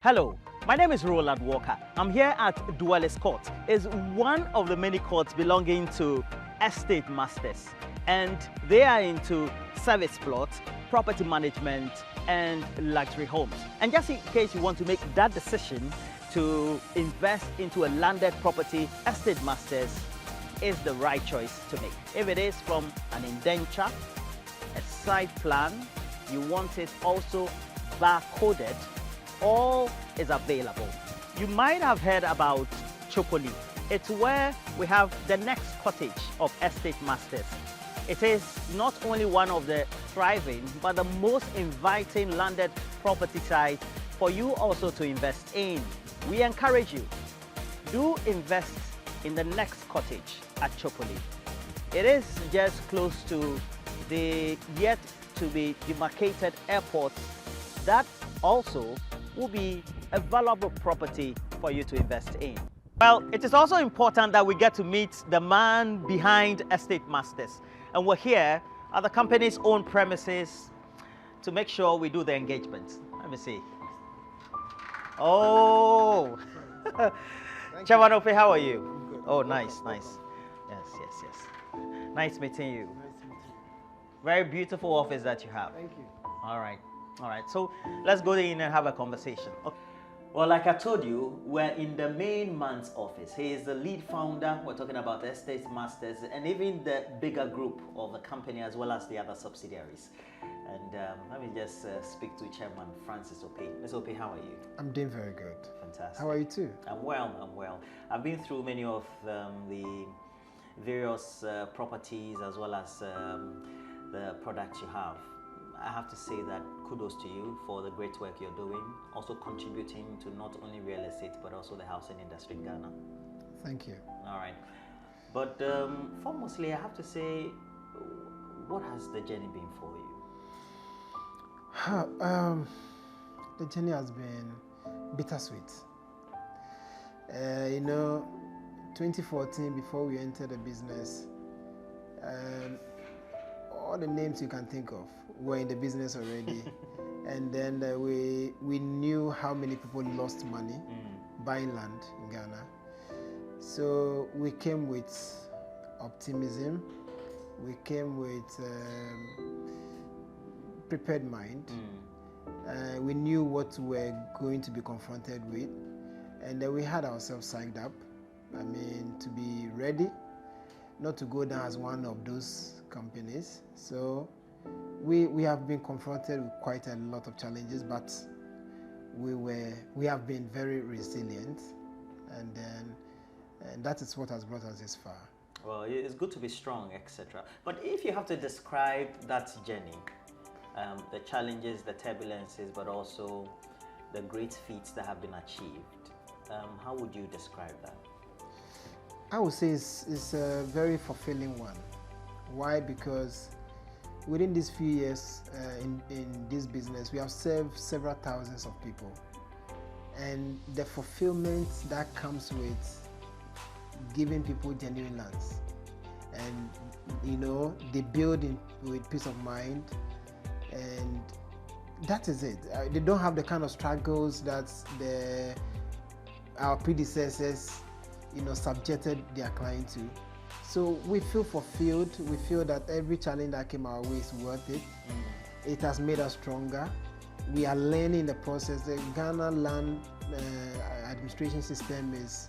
Hello, my name is Roland Walker. I'm here at Duales Court. It's one of the many courts belonging to estate masters, and they are into service plots, property management, and luxury homes. And just in case you want to make that decision to invest into a landed property, estate masters is the right choice to make. If it is from an indenture, a site plan, you want it also barcoded, all is available. You might have heard about Chopoli. It's where we have the next cottage of estate masters. It is not only one of the thriving, but the most inviting landed property site for you also to invest in. We encourage you, do invest in the next cottage at Chopoli. It is just close to the yet to be demarcated airport that also will be a valuable property for you to invest in. Well, it is also important that we get to meet the man behind Estate Masters. And we're here at the company's own premises to make sure we do the engagement. Let me see. Oh, Chairman Ope, how are you? Good. Oh, nice, nice. Yes. Nice meeting you. Nice to meet you. Very beautiful office that you have. Thank you. All right. So let's go in and have a conversation. Okay. Well, like I told you, we're in the main man's office. He is the lead founder. We're talking about Estate Masters and even the bigger group of the company as well as the other subsidiaries. And let me just speak to Chairman Francis Ope. Ms. Ope, how are you? I'm doing very good. Fantastic. How are you too? I'm well. I've been through many of the various properties as well as the products you have. I have to say that kudos to you for the great work you're doing, also contributing to not only real estate but also the housing industry in Ghana. Thank you. All right. But foremostly, I have to say, what has the journey been for you? The journey has been bittersweet. 2014, before we entered the business, all the names you can think of were in the business already. And then we knew how many people lost money buying land in Ghana. So we came with optimism. We came with prepared mind. We knew what we were going to be confronted with. And then we had ourselves psyched up. To be ready, not to go down as one of those companies. So we have been confronted with quite a lot of challenges, but we have been very resilient, and that is what has brought us this far. Well, it's good to be strong, etc. But if you have to describe that journey, the challenges, the turbulences, but also the great feats that have been achieved, how would you describe that? I would say it's a very fulfilling one. Why? Because within these few years in this business, we have served several thousands of people. And the fulfillment that comes with giving people genuine lands. And, they build with peace of mind. And that is it. They don't have the kind of struggles that our predecessors subjected their client to. So we feel fulfilled. We feel that every challenge that came our way is worth it. It has made us stronger. We are learning the process. The Ghana land administration system is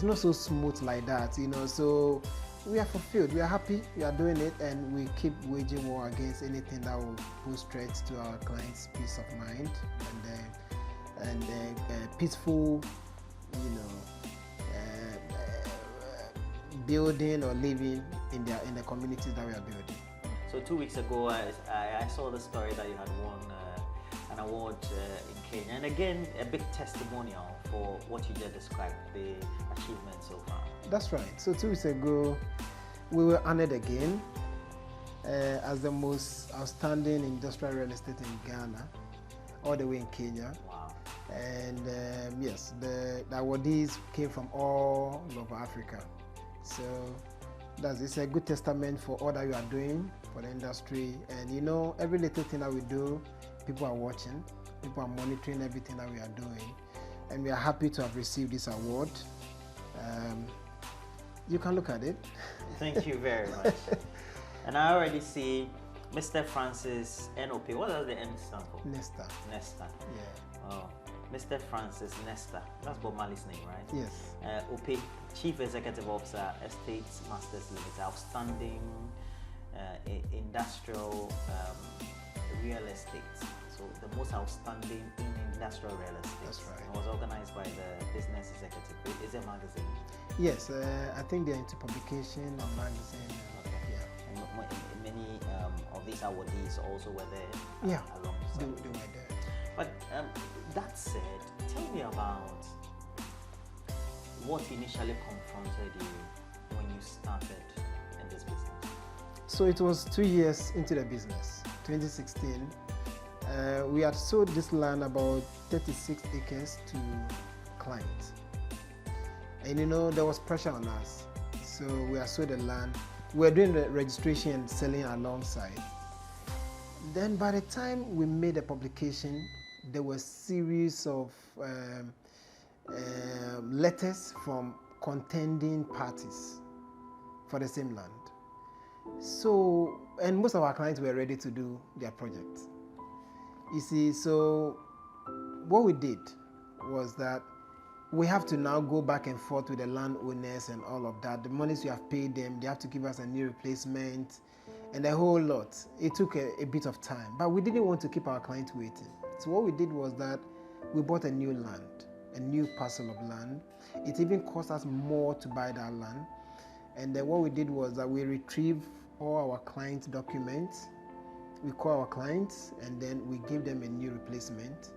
not so smooth like that, So we are fulfilled. We are happy. We are doing it, and we keep waging war against anything that will pose threats to our clients' peace of mind and peaceful, building or living in the communities that we are building. So 2 weeks ago, I saw the story that you had won an award in Kenya, and again, a big testimonial for what you just described, the achievement so far. That's right. So 2 weeks ago, we were honored again as the most outstanding industrial real estate in Ghana, all the way in Kenya. Wow. And yes, the awardees came from all over Africa. So it's a good testament for all that you are doing for the industry. And every little thing that we do, people are watching. People are monitoring everything that we are doing, and we are happy to have received this award. You can look at it. Thank you very much. And I already see Mr. Francis NOP. What does the N stand for? Nesta. Nesta. Yeah. Oh, Mr. Francis Nesta. That's Bob Marley's name, right? Yes. OP, Chief Executive Officer, Estates Masters Limited, outstanding industrial real estate. So the most outstanding in industrial real estate. That's right. It was organized by the Business Executive. Is it a magazine? Yes, I think they're into publication and magazine. Okay. Yeah. And many of these awardees also were there. Yeah, alongside. they were there. But that said, tell me about what initially confronted you when you started in this business. So it was 2 years into the business, 2016. We had sold this land, about 36 acres, to clients. And there was pressure on us. So we had sold the land. We were doing the registration and selling alongside. Then by the time we made the publication, there were a series of letters from contending parties for the same land. So, and most of our clients were ready to do their project. You see, so what we did was that we have to now go back and forth with the landowners and all of that. The monies we have paid them, they have to give us a new replacement and a whole lot. It took a bit of time, but we didn't want to keep our clients waiting. So what we did was that we bought a new land, a new parcel of land. It even cost us more to buy that land. And then what we did was that we retrieved all our client documents. We call our clients and then we give them a new replacement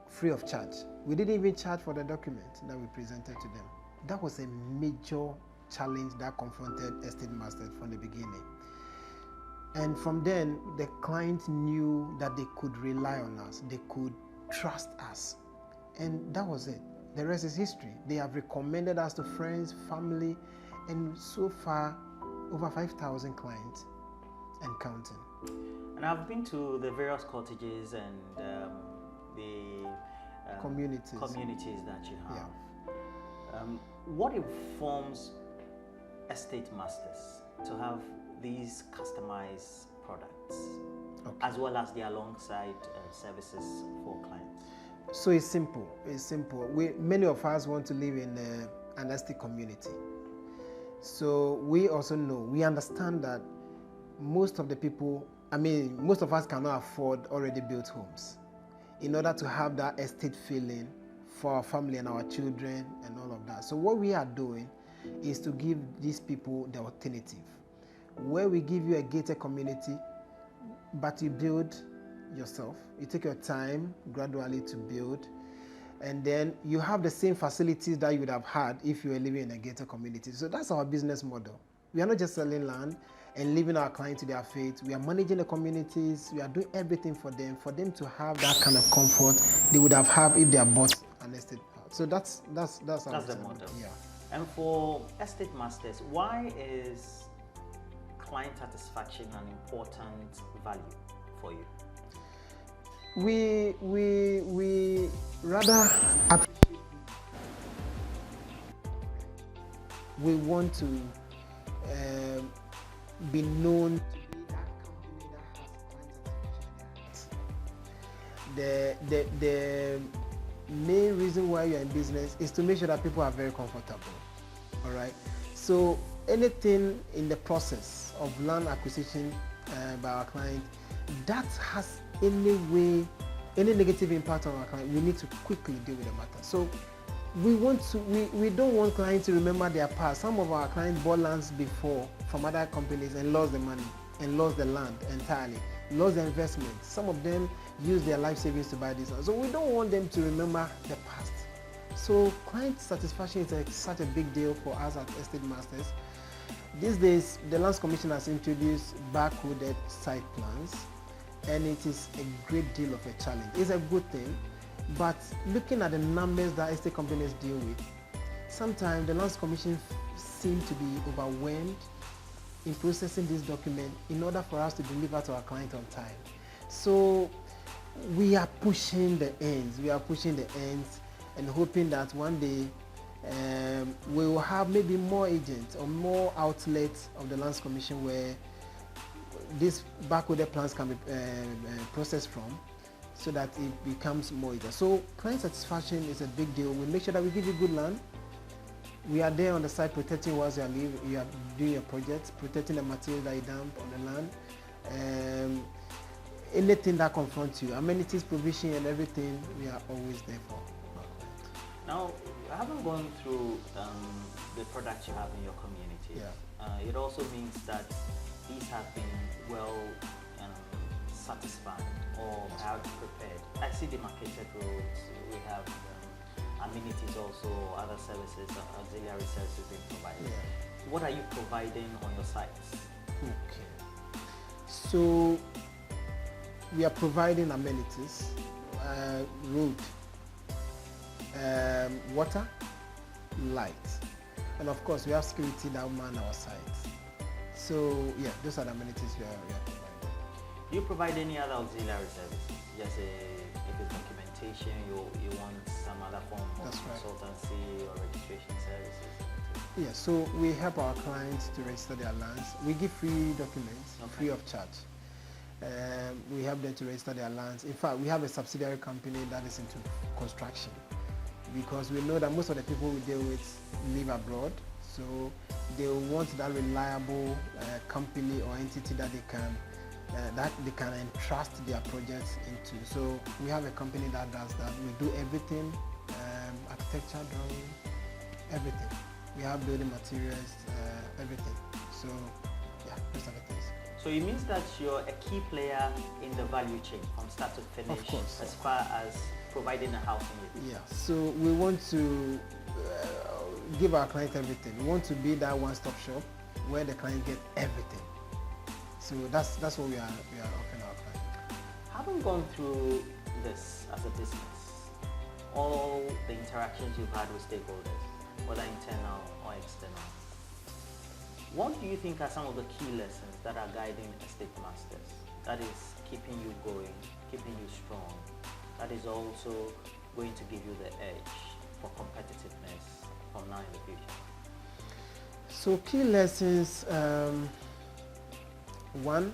free of charge. We didn't even charge for the document that we presented to them. That was a major challenge that confronted Estate Masters from the beginning. And from then, the client knew that they could rely on us, they could trust us. And that was it. The rest is history. They have recommended us to friends, family, and so far, over 5,000 clients and counting. And I've been to the various cottages and the communities that you have. Yeah. What informs Estate Masters to have these customized products, as well as the alongside services for clients? So it's simple. It's simple. Many of us want to live in an estate community. So we also know, we understand that most of the people, most of us cannot afford already built homes. In order to have that estate feeling for our family and our children and all of that. So what we are doing is to give these people the alternative, where we give you a gated community, but you build yourself. You take your time gradually to build, and then you have the same facilities that you would have had if you were living in a gated community. So that's our business model. We are not just selling land and leaving our clients to their fate. We are managing the communities. We are doing everything for them to have that kind of comfort they would have had if they had bought an estate. So that's the model. Yeah. And for Estate Masters, why is client satisfaction an important value for you? We rather appreciate. We want to be known to be that company that has client satisfaction. The main reason why you're in business is to make sure that people are very comfortable. All right. So anything in the process of land acquisition by our client that has any negative impact on our client, we need to quickly deal with the matter. So we don't want clients to remember their past. Some of our clients bought lands before from other companies and lost the money and lost the land entirely, lost the investment. Some of them used their life savings to buy this land. So we don't want them to remember the past. So client satisfaction is such a big deal for us at Estate Masters. These days, the Lands Commission has introduced barcoded site plans, and it is a great deal of a challenge. It's a good thing, but looking at the numbers that estate companies deal with, sometimes the Lands Commission seem to be overwhelmed in processing this document in order for us to deliver to our client on time. So We are pushing the ends. We are pushing the ends and hoping that one day we will have maybe more agents or more outlets of the Lands Commission where these backorder plans can be processed from, so that it becomes more easier. So client satisfaction is a big deal. We make sure that we give you good land. We are there on the site protecting what you are doing your projects, protecting the material that you dump on the land. Anything that confronts you, amenities, provision, and everything, we are always there for. Now, I haven't gone through the products you have in your community. Yeah. It also means that these have been well satisfied or perhaps prepared. I see demarcated roads, we have amenities also, other services, auxiliary services being provided. Yeah. What are you providing on your sites? Okay. So we are providing amenities, road, water, light, and of course we have security that man our sites. So yeah, those are the amenities we are providing. Do you provide any other auxiliary services? Just if it's documentation, you want some other form of consultancy or registration services? Yeah, so we help our clients to register their lands. We give free documents, free of charge. We help them to register their lands. In fact, we have a subsidiary company that is into construction, because we know that most of the people we deal with live abroad, so they want that reliable company or entity that they can entrust their projects into. So we have a company that does that. We do everything, architecture, drawing, everything. We have building materials, everything. So yeah, those are the things. So it means that you're a key player in the value chain from start to finish, of course, as far as providing a housing. Yeah, so we want to give our client everything. We want to be that one-stop shop where the client gets everything. So that's what we are offering our client. Having gone through this as a business, all the interactions you've had with stakeholders, whether internal or external, what do you think are some of the key lessons that are guiding estate masters, that is keeping you going, keeping you strong, that is also going to give you the edge for competitiveness from now in the future? So key lessons, one,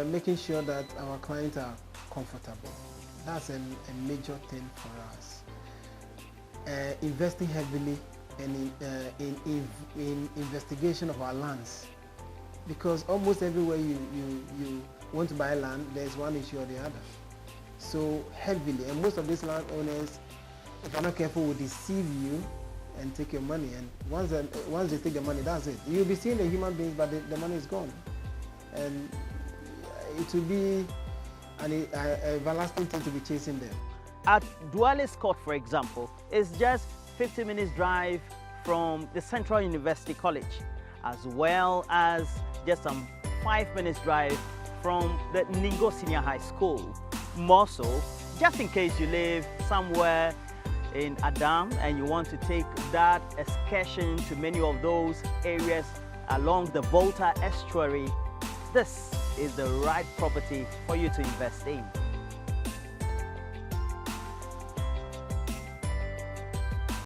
making sure that our clients are comfortable. That's a major thing for us. Investing heavily in investigation of our lands, because almost everywhere you want to buy land, there's one issue or the other. So heavily, and most of these landowners, if you're not careful, will deceive you and take your money. And once they take the money, that's it. You'll be seeing the human beings, but the money is gone, and it will be an everlasting thing to be chasing them. At Duales Court, for example, it's just 50 minutes drive from the Central University College, as well as just some 5 minutes drive from the Ningo Senior High School. More so, just in case you live somewhere in Adam and you want to take that excursion to many of those areas along the Volta estuary, this is the right property for you to invest in.